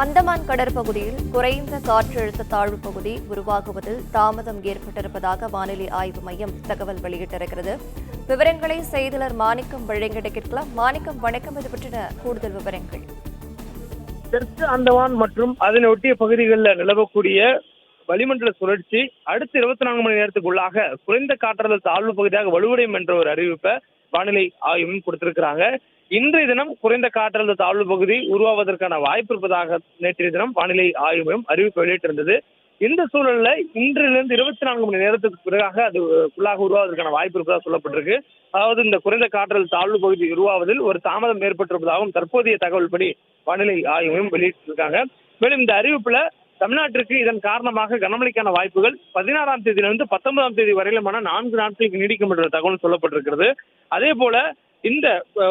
அந்தமான் கடற்பகுதியில் குறைந்த காற்றழுத்த தாழ்வு பகுதி உருவாகுவதில் தாமதம் ஏற்பட்டிருப்பதாக வானிலை ஆய்வு மையம் தகவல் வெளியிட்டிருக்கிறது. விவரங்களை செய்தியாளர் மாணிக்கம் வழங்கிட கேட்கலாம். மாணிக்கம், வணக்கம். இது பற்றின கூடுதல் விவரங்கள். தெற்கு அந்தமான் மற்றும் அதனை ஒட்டிய பகுதிகளில் நிலவக்கூடிய வளிமண்டல சுழற்சி அடுத்த 24 மணி நேரத்துக்குள்ளாக குறைந்த காற்றழுத்த தாழ்வு பகுதியாக வலுவடையும் என்ற ஒரு அறிவிப்பை வானிலை ஆய்வும் கொடுத்திருக்கிறாங்க. இன்றைய தினம் குறைந்த காற்றழுத்த தாழ்வு பகுதி உருவாவதற்கான வாய்ப்பு இருப்பதாக நேற்றைய தினம் வானிலை ஆய்வு மையம் அறிவிப்பு வெளியிட்டிருந்தது. இந்த சூழல்ல இன்றிலிருந்து 24 மணி நேரத்துக்கு பிறகாக அதுக்குள்ளாக உருவாவதற்கான வாய்ப்பு இருப்பதாக சொல்லப்பட்டிருக்கு. அதாவது இந்த குறைந்த காற்றழுத்த தாழ்வு பகுதி உருவாவதில் ஒரு தாமதம் ஏற்பட்டிருப்பதாகவும் தற்போதைய தகவல் படி வானிலை ஆய்வு மையம் வெளியிட்டிருக்காங்க. மேலும் இந்த அறிவிப்புல தமிழ்நாட்டிற்கு இதன் காரணமாக கனமழைக்கான வாய்ப்புகள் 16ஆம் தேதியிலிருந்து 19ஆம் தேதி வரையிலுமான 4 நாட்களுக்கு நீடிக்கும் என்ற தகவல் சொல்லப்பட்டிருக்கிறது. அதே போல இந்த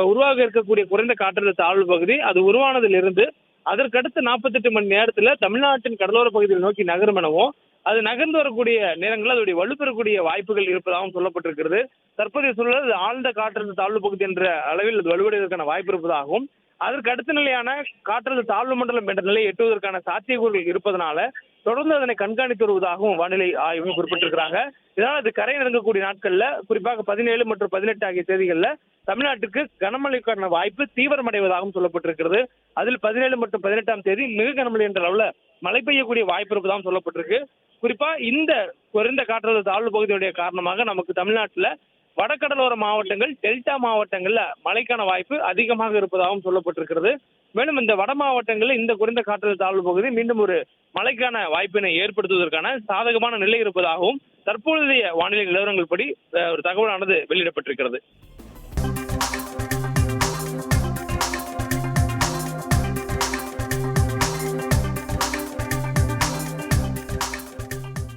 உருவாக இருக்கக்கூடிய குறைந்த காற்றழுத்த தாழ்வு பகுதி அது உருவானதிலிருந்து அதற்கடுத்த 48 மணி நேரத்துல தமிழ்நாட்டின் கடலோர பகுதியில் நோக்கி நகரும் எனவும் அது நகர்ந்து வரக்கூடிய நேரங்களில் அதோடைய வலுப்பெறக்கூடிய வாய்ப்புகள் இருப்பதாகவும் சொல்லப்பட்டிருக்கிறது. தற்போதைய சூழல் ஆழ்ந்த காற்றழுத்த தாழ்வு பகுதி என்ற அளவில் அது வலுவடைவதற்கான வாய்ப்பு இருப்பதாகவும் அதற்கு அடுத்த நிலையான காற்றழுத்த தாழ்வு மண்டலம் என்ற நிலையை எட்டுவதற்கான சாத்தியக்கூறுகள் இருப்பதனால தொடர்ந்து அதனை கண்காணித்து வருவதாகவும் வானிலை ஆய்வு குறிப்பிட்டிருக்கிறாங்க. இதனால் அது கரை நெருங்கக்கூடிய நாட்கள்ல குறிப்பாக 17 மற்றும் 18 ஆகிய தேதிகள்ல தமிழ்நாட்டுக்கு கனமழைக்கான வாய்ப்பு தீவிரமடைவதாகவும் சொல்லப்பட்டிருக்கிறது. அதில் 17 மற்றும் 18ஆம் தேதி மிக கனமழை என்ற அளவுல மழை பெய்யக்கூடிய வாய்ப்பு இருப்பதாகவும் சொல்லப்பட்டிருக்கு. குறிப்பா இந்த குறைந்த காற்றழுத்த தாழ்வு பகுதியுடைய காரணமாக நமக்கு தமிழ்நாட்டுல வடகடலோர மாவட்டங்கள், டெல்டா மாவட்டங்கள்ல மழைக்கான வாய்ப்பு அதிகமாக இருப்பதாகவும் சொல்லப்பட்டிருக்கிறது. மேலும் இந்த வட மாவட்டங்களில் இந்த குறைந்த காற்றழுத்த தாழ்வு பகுதி மீண்டும் ஒரு மழைக்கான வாய்ப்பினை ஏற்படுத்துவதற்கான சாதகமான நிலை இருப்பதாகவும் தற்போதைய வானிலை நிலவரங்கள் படி ஒரு தகவலானது வெளியிடப்பட்டிருக்கிறது.